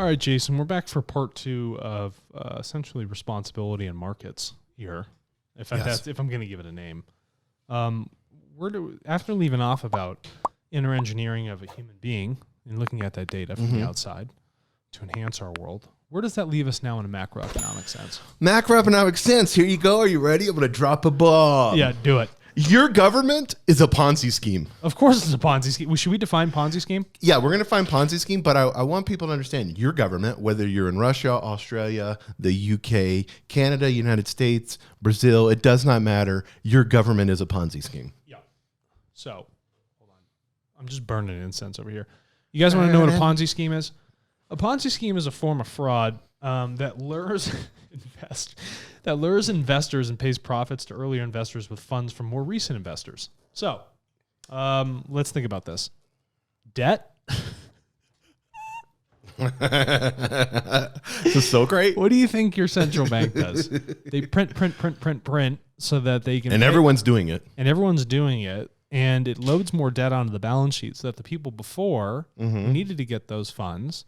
right, Jason, we're back for part 2 of essentially responsibility in markets here. If I'm going to give it a name. After leaving off about inner engineering of a human being and looking at that data from the outside to enhance our world, where does that leave us now in a macroeconomic sense? Macroeconomic sense. Here you go. Are you ready? I'm going to drop a bomb. Yeah, do it. Your government is a Ponzi scheme. Of course it's a Ponzi scheme. Should we define Ponzi scheme? Yeah, we're going to find Ponzi scheme, but I want people to understand your government, whether you're in Russia, Australia, the UK, Canada, United States, Brazil, it does not matter. Your government is a Ponzi scheme. Yeah. So, hold on. I'm just burning incense over here. You guys want to know what a Ponzi scheme is? A Ponzi scheme is a form of fraud that lures investors and pays profits to earlier investors with funds from more recent investors. So, let's think about this. Debt. This is so great. What do you think your central bank does? They print so that they can... And everyone's doing it. And everyone's doing it. And it loads more debt onto the balance sheet so that the people before who needed to get those funds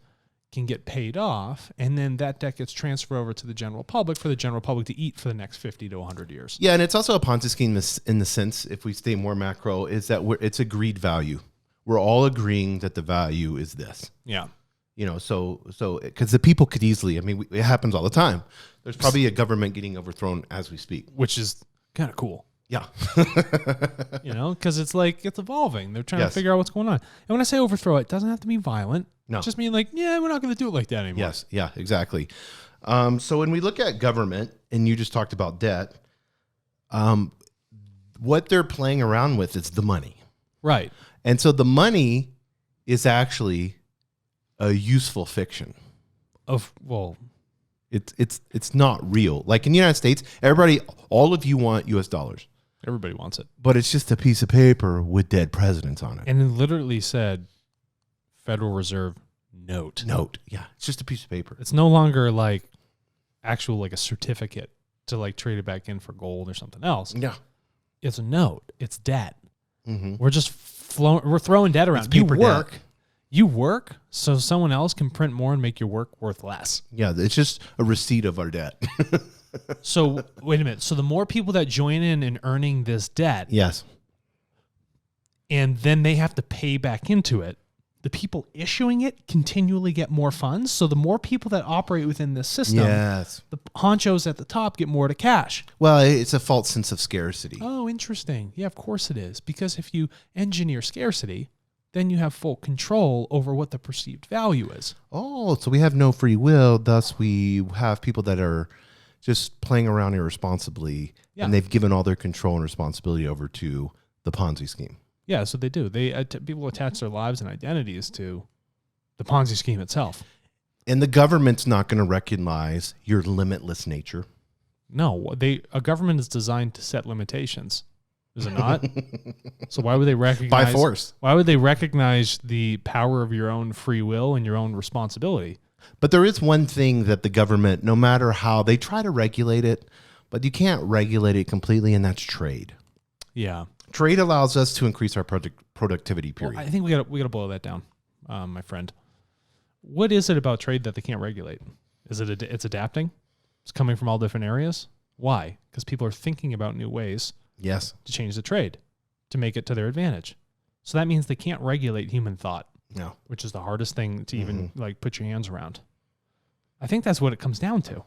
can get paid off, and then that debt gets transferred over to the general public for the general public to eat for the next 50 to 100 years. Yeah, and it's also a Ponzi scheme in the sense, if we stay more macro, is that it's agreed value. We're all agreeing that the value is this. Yeah. You know, so because the people could easily, I mean, it happens all the time. There's probably a government getting overthrown as we speak. Which is kind of cool. Yeah. You know, because it's like, it's evolving. They're trying to figure out what's going on. And when I say overthrow, it doesn't have to be violent. No. It just mean like, yeah, we're not going to do it like that anymore. Yes. Yeah, exactly. So when we look at government, and you just talked about debt, what they're playing around with is the money. Right. And so the money is actually a useful fiction. It's not real. Like in the United States, all of you want US dollars. Everybody wants it. But it's just a piece of paper with dead presidents on it. And it literally said Federal Reserve note. Note. Yeah. It's just a piece of paper. It's no longer like actual like a certificate to like trade it back in for gold or something else. Yeah. It's a note. It's debt. Mm-hmm. We're just we're throwing debt around. It's paper debt. You work so someone else can print more and make your work worth less. Yeah, it's just a receipt of our debt. So, wait a minute. So the more people that join in earning this debt. Yes. And then they have to pay back into it. The people issuing it continually get more funds. So the more people that operate within this system, the honchos at the top get more to cash. Well, it's a false sense of scarcity. Oh, interesting. Yeah, of course it is. Because if you engineer scarcity, then you have full control over what the perceived value is. Oh, so we have no free will. Thus, we have people that are just playing around irresponsibly, and they've given all their control and responsibility over to the Ponzi scheme. Yeah, so they do. People attach their lives and identities to the Ponzi scheme itself. And the government's not going to recognize your limitless nature. No, a government is designed to set limitations. Is it not? So why would they recognize... By force. Why would they recognize the power of your own free will and your own responsibility? But there is one thing that the government, no matter how, they try to regulate it, but you can't regulate it completely, and that's trade. Yeah. Trade allows us to increase our productivity, period. Well, I think we got to boil that down, my friend. What is it about trade that they can't regulate? Is it it's adapting? It's coming from all different areas? Why? Because people are thinking about new ways to change the trade, to make it to their advantage. So that means they can't regulate human thought, which is the hardest thing to even like put your hands around. I think that's what it comes down to.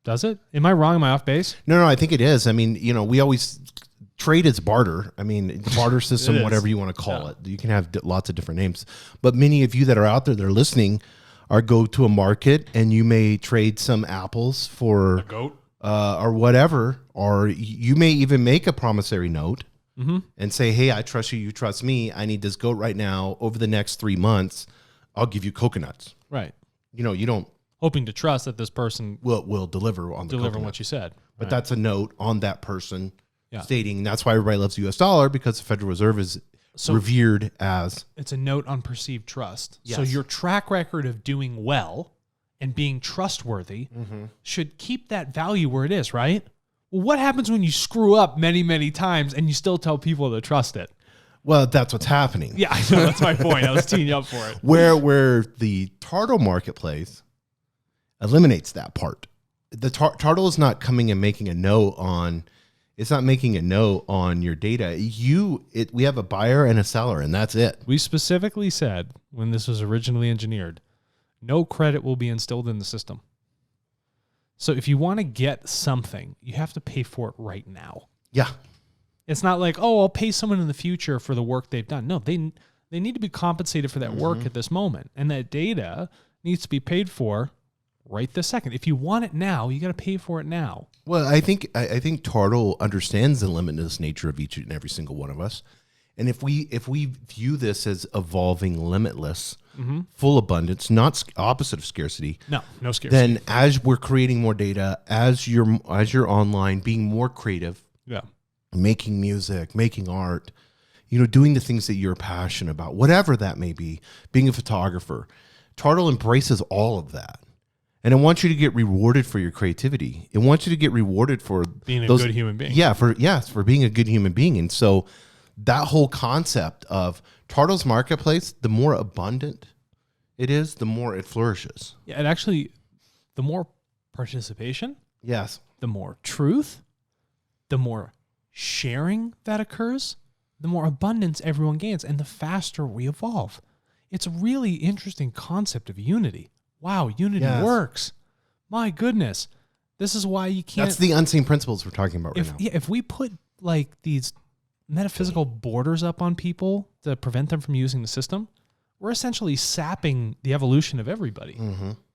Does it? Am I wrong? Am I off base? No, I think it is. I mean, we always trade is barter. I mean, barter system, whatever you want to call it. You can have lots of different names. But many of you that are out there that are listening go to a market, and you may trade some apples for a goat. Or whatever, or you may even make a promissory note and say, hey, I trust you, you trust me. I need this goat right now. Over the next 3 months, I'll give you coconuts. Right. You don't... Hoping to trust that this person will deliver on the coconut. What you said. But that's a note on that person stating that's why everybody loves the U.S. dollar, because the Federal Reserve is revered as... It's a note on perceived trust. Yes. So your track record of doing well and being trustworthy should keep that value where it is, right? Well, what happens when you screw up many, many times and you still tell people to trust it? Well, that's what's happening. Yeah, I know. That's my point. I was teeing you up for it. Where the TARTLE marketplace eliminates that part. The TARTLE is not coming and making a note on. It's not making a note on your data. We have a buyer and a seller, and that's it. We specifically said when this was originally engineered, no credit will be instilled in the system. So if you want to get something, you have to pay for it right now. Yeah. It's not like, oh, I'll pay someone in the future for the work they've done. No, they need to be compensated for that work at this moment. And that data needs to be paid for right this second. If you want it now, you got to pay for it now. Well, I think TARTLE understands the limitless nature of each and every single one of us. And if we view this as evolving limitless, full abundance, not opposite of scarcity. No scarcity. Then as we're creating more data, as you're online, being more creative, making music, making art, doing the things that you're passionate about, whatever that may be, being a photographer, TARTLE embraces all of that. And it wants you to get rewarded for your creativity. It wants you to get rewarded for being a good human being. Yeah, for being a good human being. And so that whole concept of TARTLE's marketplace, the more abundant it is, the more it flourishes. Yeah, and actually, the more participation, yes, the more truth, the more sharing that occurs, the more abundance everyone gains, and the faster we evolve. It's a really interesting concept of unity. Wow, unity works. My goodness. This is why you can't... That's the unseen principles we're talking about right now. Yeah, if we put like these metaphysical borders up on people to prevent them from using the system, we're essentially sapping the evolution of everybody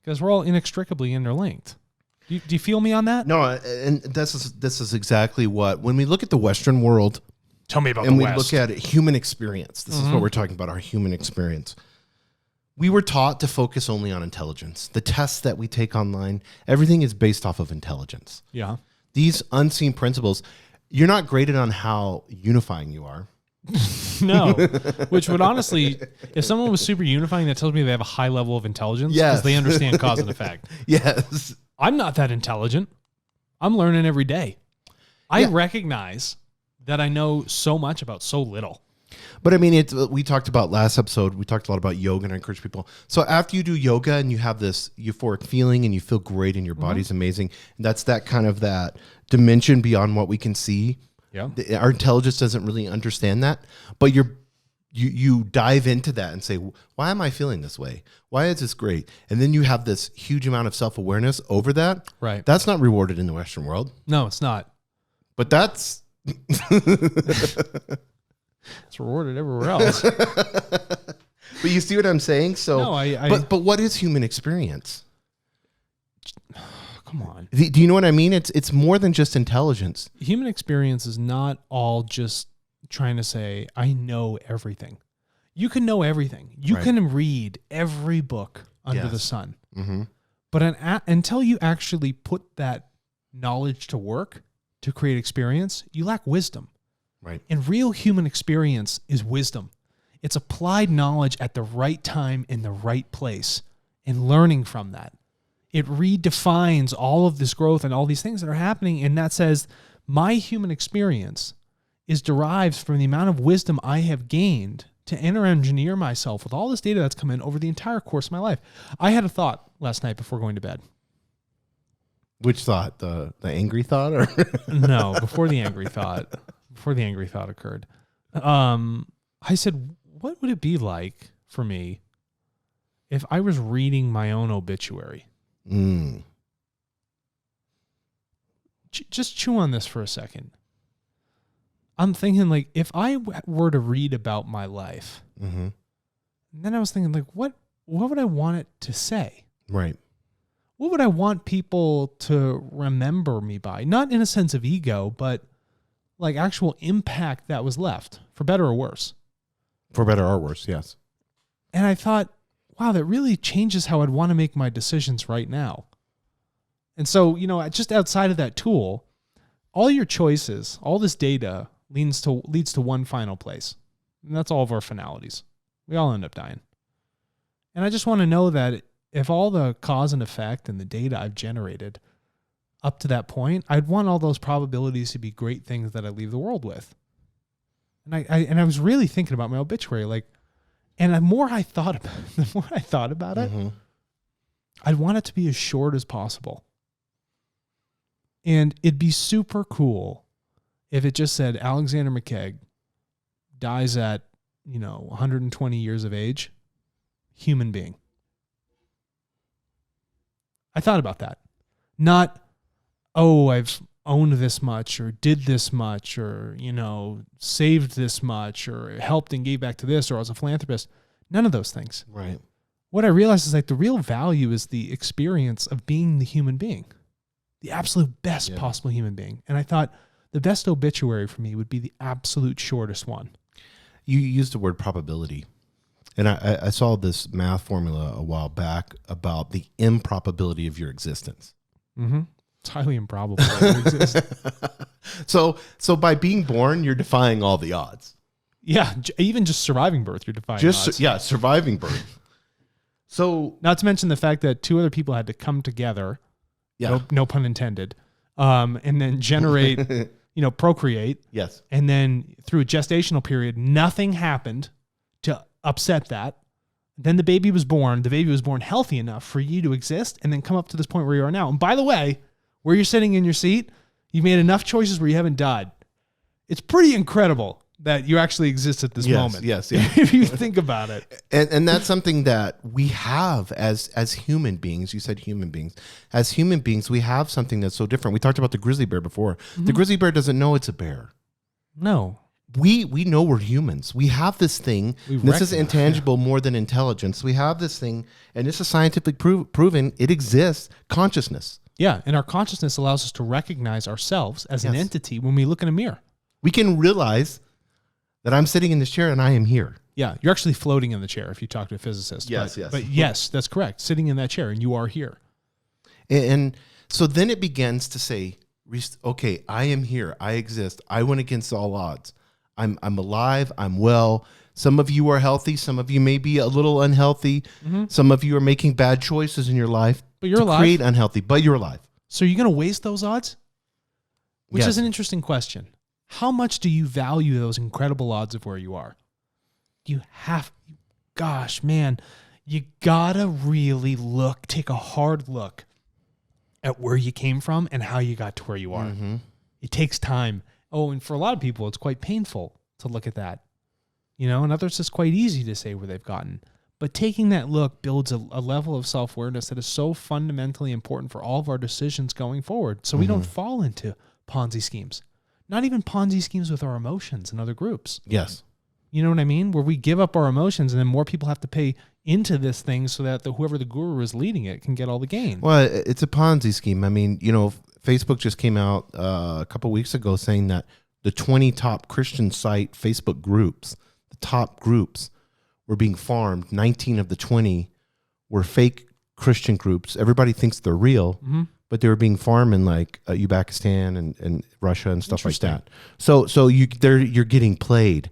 because we're all inextricably interlinked. Do you feel me on that? No, and this is exactly what, when we look at the Western world... Tell me about and the we West. look at it, human experience. This is what we're talking about, our human experience. We were taught to focus only on intelligence. The tests that we take online, everything is based off of intelligence. Yeah. These unseen principles, you're not graded on how unifying you are. No, which would honestly, if someone was super unifying, that tells me they have a high level of intelligence because they understand cause and effect. Yes. I'm not that intelligent. I'm learning every day. I recognize that I know so much about so little. But I mean, we talked about last episode, we talked a lot about yoga, and I encourage people. So after you do yoga and you have this euphoric feeling and you feel great and your body's amazing, and that's that kind of that dimension beyond what we can see. Yeah. Our intelligence doesn't really understand that, but you dive into that and say, why am I feeling this way? Why is this great? And then you have this huge amount of self-awareness over that. Right. That's not rewarded in the Western world. No, it's not. But that's... It's rewarded everywhere else. But you see what I'm saying? So, no, but what is human experience? Come on. Do you know what I mean? It's more than just intelligence. Human experience is not all just trying to say, I know everything. You can know everything. You can read every book under the sun. Mm-hmm. But until you actually put that knowledge to work to create experience, you lack wisdom. Right. And real human experience is wisdom. It's applied knowledge at the right time in the right place and learning from that. It redefines all of this growth and all these things that are happening. And that says my human experience is derived from the amount of wisdom I have gained to enter engineer myself with all this data that's come in over the entire course of my life. I had a thought last night before going to bed. Which thought? The angry thought? Or No, before the angry thought. Before the angry thought occurred. I said, what would it be like for me if I was reading my own obituary? Just chew on this for a second. I'm thinking, like, if I were to read about my life, then I was thinking, like, what would I want it to say? Right. What would I want people to remember me by? Not in a sense of ego, but like actual impact that was left, for better or worse. For better or worse, yes. And I thought, wow, that really changes how I'd want to make my decisions right now. And so, just outside of that tool, all your choices, all this data leads to one final place. And that's all of our finalities. We all end up dying. And I just want to know that if all the cause and effect and the data I've generated up to that point, I'd want all those probabilities to be great things that I leave the world with. And I was really thinking about my obituary, like, and the more I thought about it, Mm-hmm. I'd want it to be as short as possible. And it'd be super cool if it just said Alexander McCaig dies at, 120 years of age, human being. I thought about that. Not, oh, I've owned this much or did this much or, saved this much or helped and gave back to this or I was a philanthropist. None of those things. Right. What I realized is like the real value is the experience of being the human being, the absolute best possible human being. And I thought the best obituary for me would be the absolute shortest one. You used the word probability. And I saw this math formula a while back about the improbability of your existence. Mm-hmm. It's highly improbable that it exists. So by being born, you're defying all the odds. Yeah, even just surviving birth, you're defying odds. Yeah, surviving birth. So not to mention the fact that two other people had to come together, no pun intended, and then generate, procreate. Yes. And then through a gestational period, nothing happened to upset that. Then the baby was born. The baby was born healthy enough for you to exist and then come up to this point where you are now. And by the way, where you're sitting in your seat, you've made enough choices where you haven't died. It's pretty incredible that you actually exist at this moment. Yes. If you think about it. And that's something that we have as human beings. You said human beings. As human beings, we have something that's so different. We talked about the grizzly bear before. Mm-hmm. The grizzly bear doesn't know it's a bear. No. We know we're humans. We have this thing. This is intangible more than intelligence. We have this thing, and this is scientifically proven. It exists. Consciousness. Yeah, and our consciousness allows us to recognize ourselves as an entity when we look in a mirror. We can realize that I'm sitting in this chair and I am here. Yeah, you're actually floating in the chair if you talk to a physicist. Yes. But yes, that's correct. Sitting in that chair and you are here. And so then it begins to say, okay, I am here. I exist. I went against all odds. I'm alive. I'm well. Some of you are healthy. Some of you may be a little unhealthy. Mm-hmm. Some of you are making bad choices in your life. But you're alive. Create unhealthy, but you're alive. So you're going to waste those odds? Which is an interesting question. How much do you value those incredible odds of where you are? Gosh, man, you gotta really take a hard look at where you came from and how you got to where you are. Mm-hmm. It takes time. Oh, and for a lot of people, it's quite painful to look at that. And others, it's quite easy to say where they've gotten. But taking that look builds a level of self-awareness that is so fundamentally important for all of our decisions going forward. So we don't fall into Ponzi schemes. Not even Ponzi schemes with our emotions and other groups. Yes. You know what I mean? Where we give up our emotions and then more people have to pay into this thing so that whoever the guru is leading it can get all the gain. Well, it's a Ponzi scheme. I mean, Facebook just came out a couple of weeks ago saying that the 20 top Christian site Facebook groups, the top groups, were being farmed. 19 of the 20 were fake Christian groups. Everybody thinks they're real. Mm-hmm. But they were being farmed in like Uzbekistan and Russia and stuff like that. So you're getting played.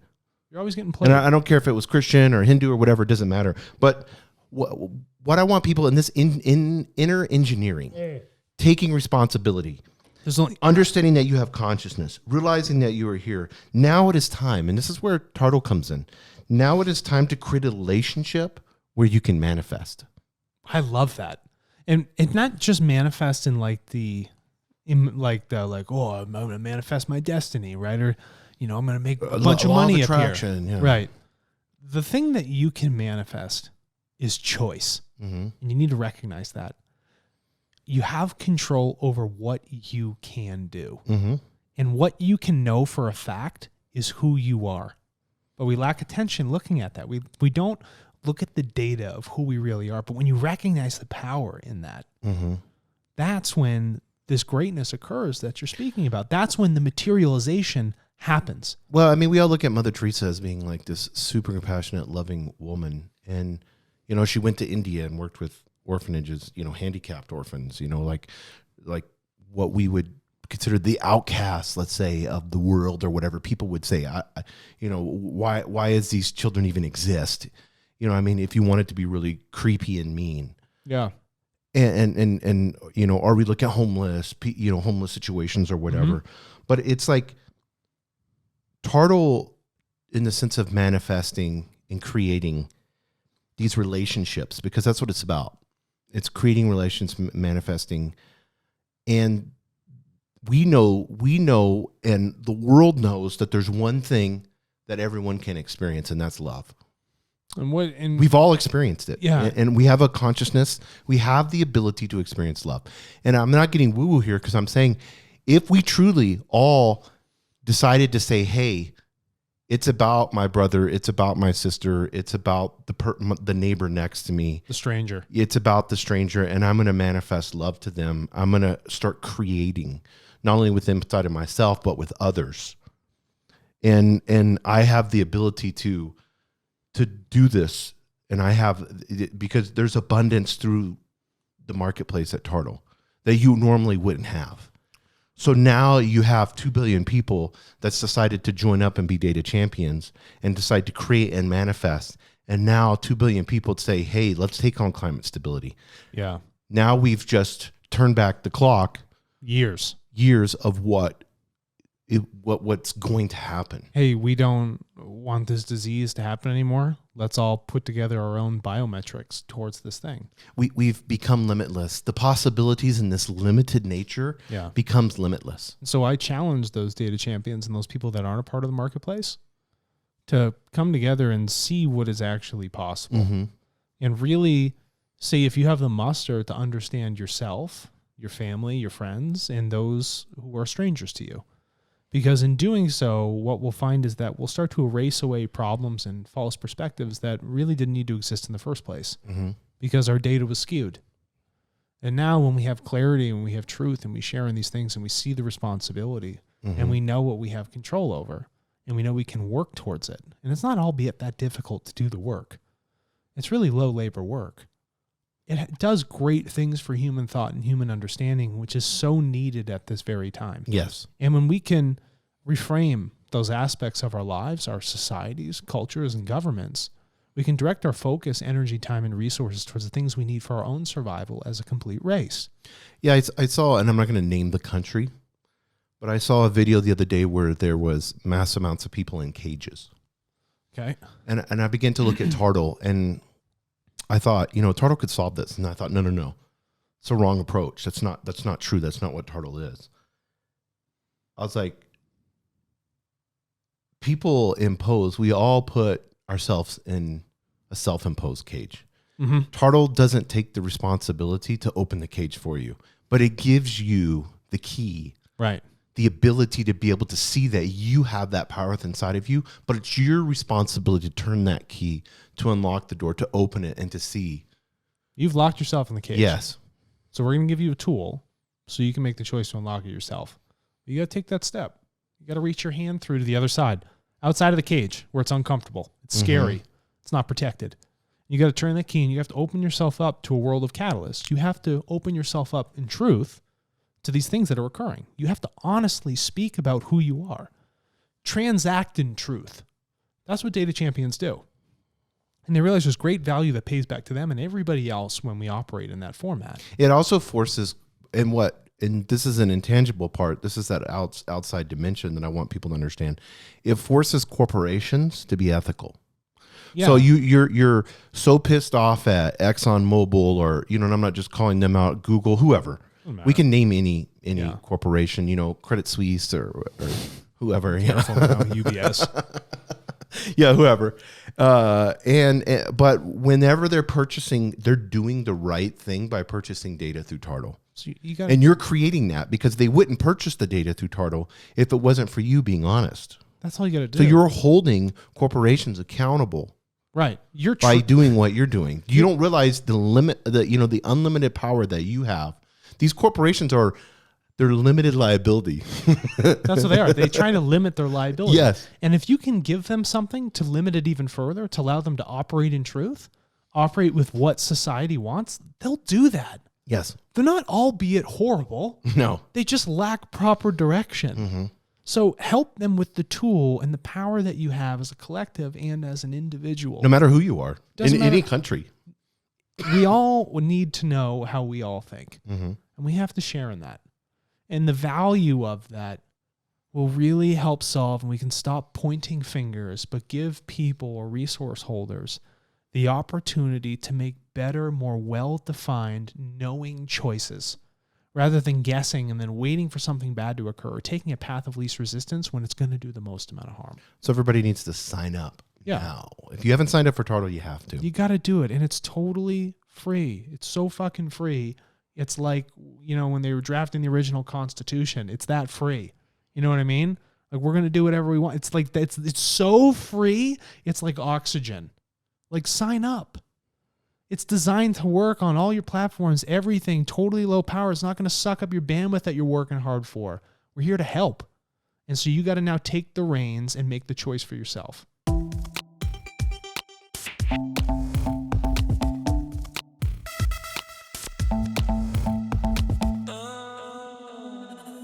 You're always getting played. And I don't care if it was Christian or Hindu or whatever, it doesn't matter. But what I want people in this inner engineering, taking responsibility, understanding that you have consciousness, realizing that you are here. Now it is time, and this is where TARTLE comes in. Now it is time to create a relationship where you can manifest. I love that. And it's not just manifest in I'm going to manifest my destiny, right? Or, I'm going to make a bunch of money appear. Yeah. Right. The thing that you can manifest is choice. Mm-hmm. And you need to recognize that. You have control over what you can do. Mm-hmm. And what you can know for a fact is who you are. But we lack attention looking at that. We don't look at the data of who we really are. But when you recognize the power in that, that's when this greatness occurs that you're speaking about. That's when the materialization happens. Well, I mean, we all look at Mother Teresa as being like this super compassionate, loving woman. And, she went to India and worked with orphanages, handicapped orphans, like what we would consider the outcasts, let's say, of the world or whatever people would say. Why is these children even exist? If you want it to be really creepy and mean. Yeah. And or we look at homeless situations or whatever. Mm-hmm. But it's like TARTLE in the sense of manifesting and creating these relationships, because that's what it's about. It's creating relations, manifesting. And we know, and the world knows that there's one thing that everyone can experience, and that's love. And we've all experienced it. Yeah. And we have a consciousness. We have the ability to experience love. And I'm not getting woo-woo here, because I'm saying if we truly all decided to say, hey, it's about my brother, it's about my sister, it's about the neighbor next to me, the stranger. It's about the stranger, and I'm going to manifest love to them. I'm going to start creating, not only with inside of myself, but with others. And I have the ability to do this, and I have, because there's abundance through the marketplace at Tartle that you normally wouldn't have. So now you have 2 billion people that's decided to join up and be data champions and decide to create and manifest. And now 2 billion people say, hey, let's take on climate stability. Yeah. Now we've just turned back the clock. Years of what's going to happen. Hey, we don't want this disease to happen anymore. Let's all put together our own biometrics towards this thing. We've become limitless. The possibilities in this limited nature becomes limitless. So I challenge those data champions and those people that aren't a part of the marketplace to come together and see what is actually possible. Mm-hmm. And really say, if you have the muster to understand yourself, your family, your friends, and those who are strangers to you. Because in doing so, what we'll find is that we'll start to erase away problems and false perspectives that really didn't need to exist in the first place, because our data was skewed. And now when we have clarity and we have truth and we share in these things and we see the responsibility and we know what we have control over and we know we can work towards it. And it's not albeit that difficult to do the work. It's really low labor work. It does great things for human thought and human understanding, which is so needed at this very time. Yes. And when we can reframe those aspects of our lives, our societies, cultures, and governments, we can direct our focus, energy, time, and resources towards the things we need for our own survival as a complete race. Yeah, I saw, and I'm not going to name the country, but I saw a video the other day where there was mass amounts of people in cages. Okay. And I began to look at Tartle, and I thought, Tartle could solve this. And I thought, no. It's a wrong approach. That's not true. That's not what Tartle is. I was like, people impose, we all put ourselves in a self-imposed cage. Tartle doesn't take the responsibility to open the cage for you, but it gives you the key. Right. The ability to be able to see that you have that power inside of you, but it's your responsibility to turn that key, to unlock the door, to open it, and to see. You've locked yourself in the cage. Yes. So we're going to give you a tool so you can make the choice to unlock it yourself. You got to take that step. You got to reach your hand through to the other side, outside of the cage where it's uncomfortable. It's scary. It's not protected. You got to turn that key, and you have to open yourself up to a world of catalysts. You have to open yourself up in truth to these things that are occurring. You have to honestly speak about who you are. Transact in truth. That's what data champions do. And they realize there's great value that pays back to them and everybody else when we operate in that format. It also forces, and this is an intangible part, this is that outside dimension that I want people to understand. It forces corporations to be ethical. Yeah. So you're so pissed off at ExxonMobil, or, and I'm not just calling them out, Google, whoever. We can name any corporation, Credit Suisse or whoever. UBS. Yeah, whoever. But whenever they're purchasing, they're doing the right thing by purchasing data through Tartle. So and you're creating that, because they wouldn't purchase the data through Tartle if it wasn't for you being honest. That's all you got to do. So you're holding corporations accountable. Right. By doing what you're doing. You don't realize the limit, the unlimited power that you have. These corporations they're limited liability. That's what they are. They try to limit their liability. Yes. And if you can give them something to limit it even further, to allow them to operate in truth, operate with what society wants, they'll do that. Yes. They're not albeit horrible. No. They just lack proper direction. So help them with the tool and the power that you have as a collective and as an individual. No matter who you are, in any country. We all need to know how we all think. And we have to share in that. And the value of that will really help solve, and we can stop pointing fingers, but give people or resource holders the opportunity to make better, more well-defined, knowing choices rather than guessing and then waiting for something bad to occur or taking a path of least resistance when it's going to do the most amount of harm. So everybody needs to sign up. Yeah. Now. If you haven't signed up for Tartle, you have to. You got to do it, and it's totally free. It's so fucking free. It's like, when they were drafting the original Constitution, it's that free. You know what I mean? Like, we're going to do whatever we want. It's like, it's so free. It's like oxygen. Like, sign up. It's designed to work on all your platforms, everything, totally low power. It's not going to suck up your bandwidth that you're working hard for. We're here to help. And so you got to now take the reins and make the choice for yourself.